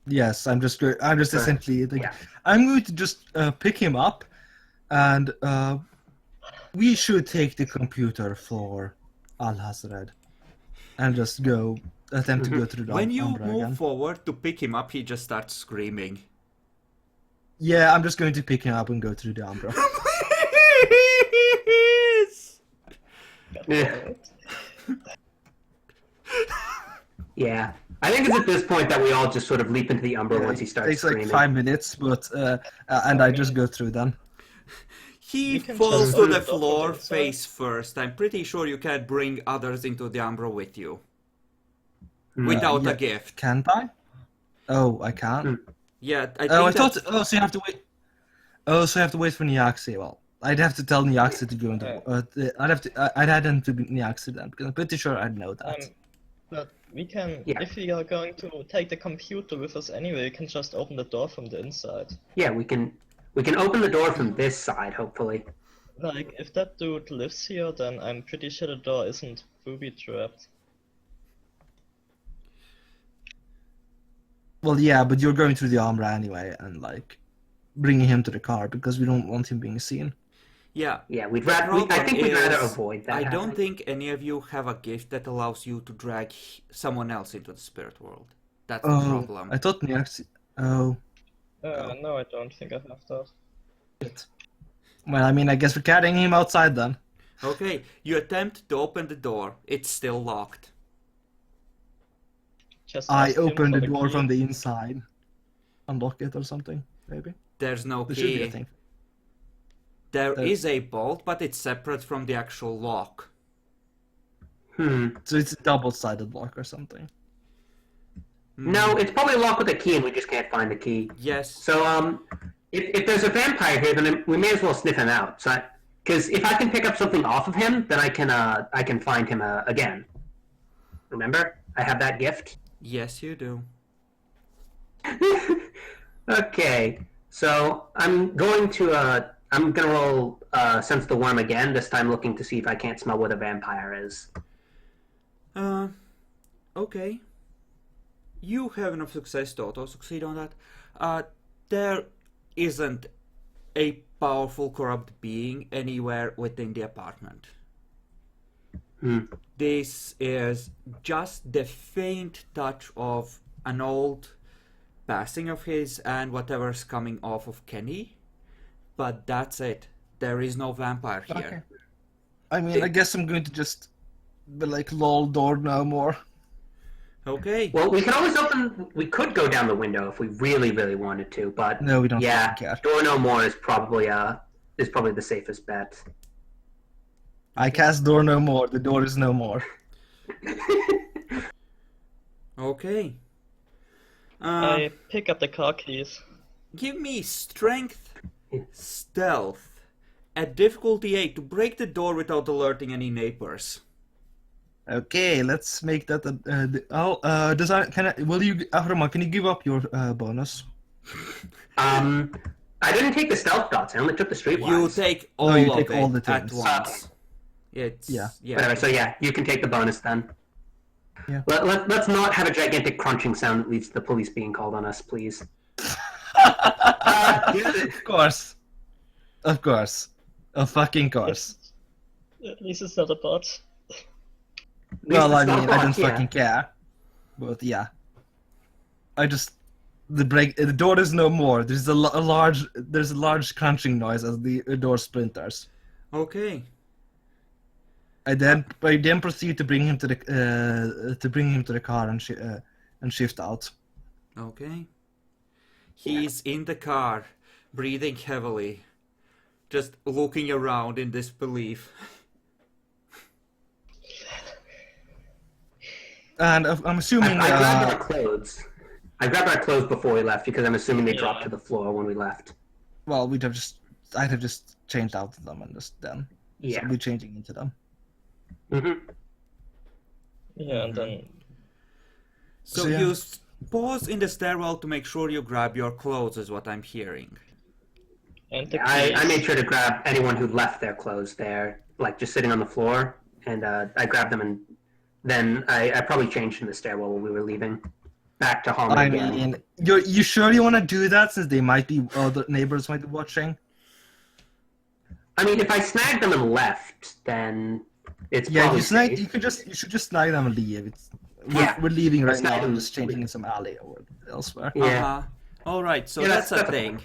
Yes, I'm just essentially like, yeah. I'm going to just pick him up, and we should take the computer for Al-Hazred and just attempt to go through the When you Umbra move again. forward to pick him up, he just starts screaming. Yeah, I'm just going to pick him up and go through the Umbra. Please! Yeah. Yeah. I think it's at this point that we all just sort of leap into the Umbra once he It starts takes screaming. like 5 minutes, but and I just go through them. He You can falls just to open the it up on floor the inside. face first. I'm pretty sure you can't bring others into the Umbra with you. Without yeah. a gift. Can't I? Oh, I can't. Yeah, I think I thought. that's- Oh, so you have to wait. Oh, so you have to wait for Nyaxi. Well, I'd have to tell Nyaxi to go into. I'd add him to Nyaxi then, because I'm pretty sure I'd know that. But we can, Yeah. if we are going to take the computer with us anyway, we can just open the door from the inside. Yeah, we can open the door from this side, hopefully. Like, if that dude lives here, then I'm pretty sure the door isn't booby-trapped. Well, yeah, but you're going through the Umbra anyway, and like bringing him to the car because we don't want him being seen. Yeah. Yeah, I problem think we'd rather is, avoid that. I don't happening. think any of you have a gift that allows you to drag someone else into the spirit world. That's the problem. I thought Nyaxi. Oh, No, I don't think I have that. shit. Well, I mean, I guess we're carrying him outside then. Okay, you attempt to open the door. It's still locked. Just I ask him opened for the door key. from the inside. Unlock it or something, maybe. There's no There should be a key. thing. There There- is a bolt, but it's separate from the actual lock. So it's a double-sided lock or something. No, it's probably locked with a key, and we just can't find the key. Yes. So, if there's a vampire here, then we may as well sniff him out. So, because if I can pick up something off of him, then I can find him again. Remember, I have that gift. Yes, you do. Okay, so I'm gonna roll sense the worm again. This time, looking to see if I can't smell what a vampire is. Okay. You have enough success to auto-succeed on that. There isn't a powerful corrupt being anywhere within the apartment. This is just the faint touch of an old passing of his and whatever's coming off of Kenny. But that's it. There is no vampire here. I mean, I guess I'm going to just be like, lol, door no more. Okay. Well, we can always open. We could go down the window if we really, really wanted to, but No, we don't yeah, fucking care. door no more is probably the safest bet. I cast door no more. The door is no more. Okay. I pick up the car keys. Give me strength, stealth, at difficulty 8 to break the door without alerting any neighbors. Okay, let's make that. Will you, Ahrama, can you give up your bonus? I didn't take the stealth dots. I only took the streetwise. You take all you of take it all the at things. once. It's Yeah. Whatever. So yeah, you can take the bonus then. Yeah. Let's not have a gigantic crunching sound that leads to the police being called on us, please. Of course. Of course. Of fucking course. At least it's not a bot. Well, I It's not mean, I don't bots, yeah. fucking care. But yeah. The door is no more. There's a large crunching noise as the door splinters. Okay. I then proceed to bring him to the car and shift out. Okay. He's in the car, breathing heavily, just looking around in disbelief. And I'm assuming. I grabbed our clothes. I grabbed our clothes before we left because I'm assuming they dropped to the floor when we left. Well, I'd have just changed out of them and just then. Yeah. So we're changing into them. Mm-hmm. Yeah, and then So So, yeah. you pause in the stairwell to make sure you grab your clothes, is what I'm hearing. and the I keys. made sure to grab anyone who left their clothes there, like just sitting on the floor, and I grabbed them, and then I probably changed in the stairwell when we were leaving, back to home I again. mean, you sure you want to do that since they might be other neighbors might be watching? I mean, if I snagged them and left, then it's Yeah, probably you snag. safe. You should just snag them and leave. Yeah. We're leaving right Snag now. them I'm and just changing leave. in some alley or elsewhere. Yeah. Uh-huh. Alright, so Yeah, that's a that's thing.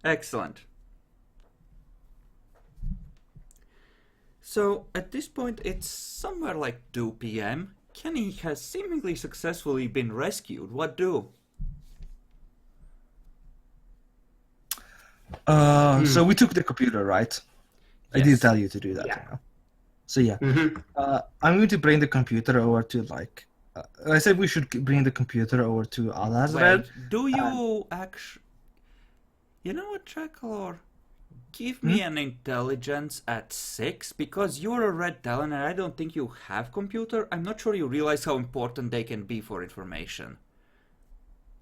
Excellent. So, at this point, it's somewhere like 2 p.m. Kenny has seemingly successfully been rescued. What do? So we took the computer, right? I Yes. did tell you to do that. Yeah. You know? So yeah, Mm-hmm. I'm going to bring the computer over to like. I said we should bring the computer over to Al-Azred. Wait, do you actually... You know what, Tracklor? Give me an intelligence at 6, because you're a red talent and I don't think you have computer. I'm not sure you realize how important they can be for information.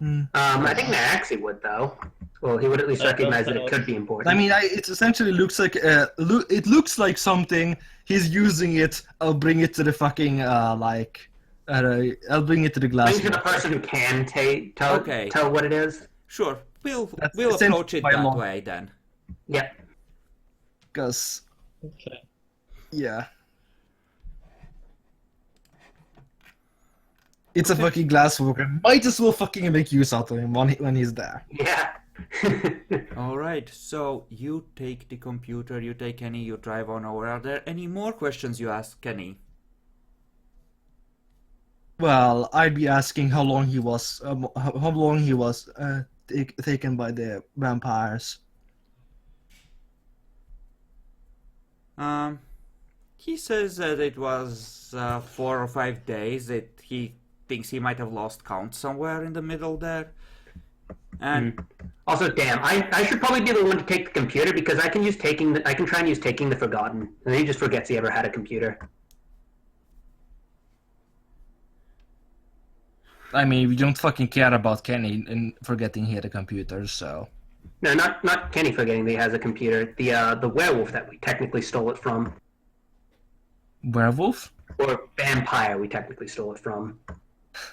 I think Naxi would, though. Well, he would at least I don't recognize that it know. could be important. I mean, it essentially looks like it looks like something he's using it. I'll bring it to the fucking I'll bring it to the glass. Bring to the person who can tell what it is. Sure, we'll That's approach it by that law. way then. Yep. Because Okay. yeah, it's a fucking glass walker. Might as well fucking make use out of him when he's there. Yeah. Alright, so you take the computer, you take Kenny, you drive on over. Are there any more questions you ask Kenny? Well, I'd be asking how long he was taken by the vampires. He says that it was 4 or 5 days. He thinks he might have lost count somewhere in the middle there. And Also, damn, I should probably be the one to take the computer because I can try and use taking the forgotten, and then he just forgets he ever had a computer. I mean, we don't fucking care about Kenny and forgetting he had a computer, so. No, not Kenny forgetting that he has a computer. The werewolf that we technically stole it from, Werewolf? or vampire we technically stole it from.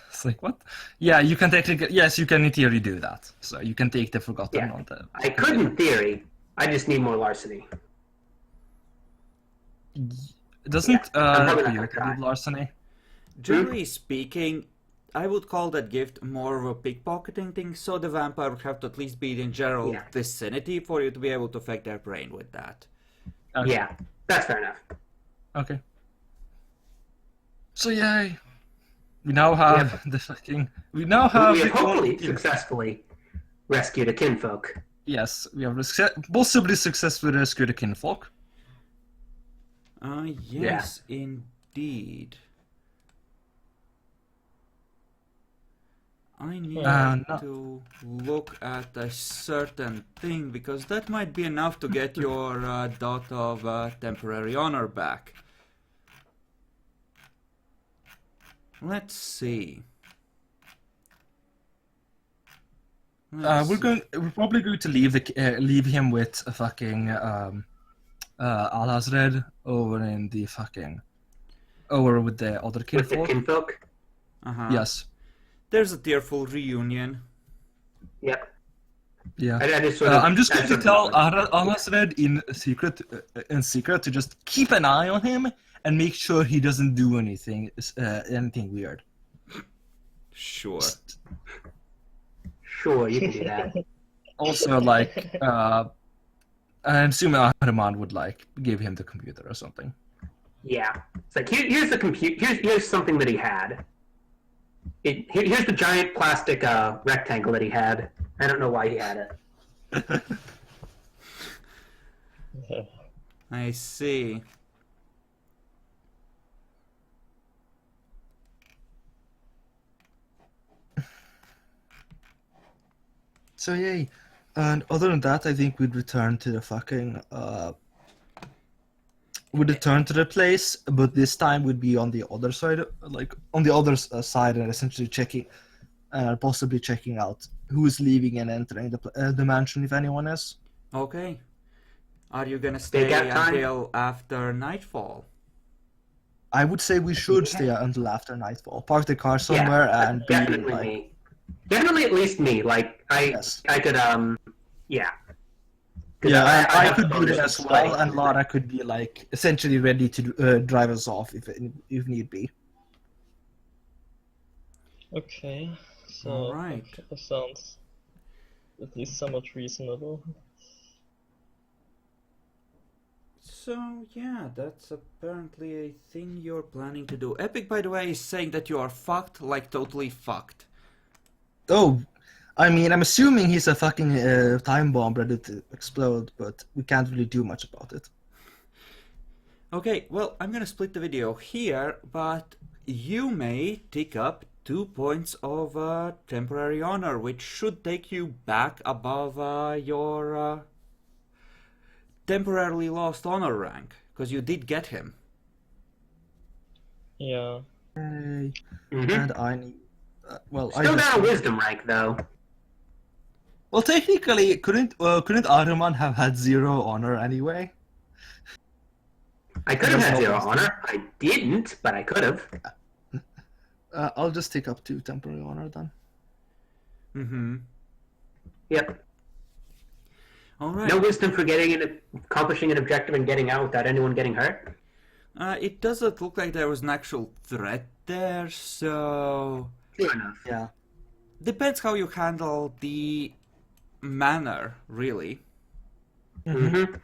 It's like, what? Yeah, you can technically, yes, you can in theory do that. So you can take the forgotten Yeah. on the. I could in theory. I just need more larceny. Doesn't I'm probably not gonna Toyota try. do larceny? generally speaking, I would call that gift more of a pickpocketing thing, so the vampire would have to at least be in general vicinity for you to be able to affect their brain with that. Okay. Yeah, that's fair enough. Okay. So yay! We now have the fucking. We now have. We have the hopefully only- successfully rescued a kinfolk. Yes, we have possibly successfully rescued the kinfolk. Yes, indeed. I need No. to look at a certain thing because that might be enough to get your dot of temporary honor back. Let's see. We're probably going to leave him with a fucking Al-Hazred over in the fucking over with the other With the kinfolk. kinfolk? Uh-huh. Yes. There's a tearful reunion. Yep. Yeah. I just sort of, I'm just I going to sort of tell nod. Al-Hazred in secret to just keep an eye on him and make sure he doesn't do anything weird. Sure. Sure, you can do that. Also, like, I'm assuming Ahriman would like give him the computer or something. Yeah. It's like, here's the computer. Here's something that he had. Here's the giant plastic rectangle that he had. I don't know why he had it. I see. So yay. And other than that, I think we'd return to the fucking we'd return to the place, but this time we'd be on the other side, like on the other side, and essentially checking, possibly checking out who is leaving and entering the mansion, if anyone is. Okay. Are you gonna stay got time? until after nightfall? I would say we should stay until after nightfall. Park the car somewhere and be definitely like, me. Definitely at least me. Like, Yes. I could, yeah. 'Cause yeah, I have could be bonus there as display. well, and Lara could be like essentially ready to drive us off if need be. Okay, so Alright. that sounds at least somewhat reasonable. So, yeah, that's apparently a thing you're planning to do. Epic, by the way, is saying that you are fucked, like totally fucked. Oh, I mean, I'm assuming he's a fucking time bomb ready to explode, but we can't really do much about it. Okay, well, I'm gonna split the video here, but you may tick up 2 points of temporary honor, which should take you back above your temporarily lost honor rank, because you did get him. Yeah. Yay. Mhm. And I need. Well, I Still just. down a wisdom rank, though. Well, technically, couldn't Ahriman have had 0 honor anyway? I could have had There's no 0 wisdom. honor. I didn't, but I could have. I'll just take up 2 temporary honor then. Mm-hmm. Yep. Alright. No wisdom for accomplishing an objective and getting out without anyone getting hurt. It doesn't look like there was an actual threat there, so... True enough. Yeah. Depends how you handle the manner, really. Mm-hmm.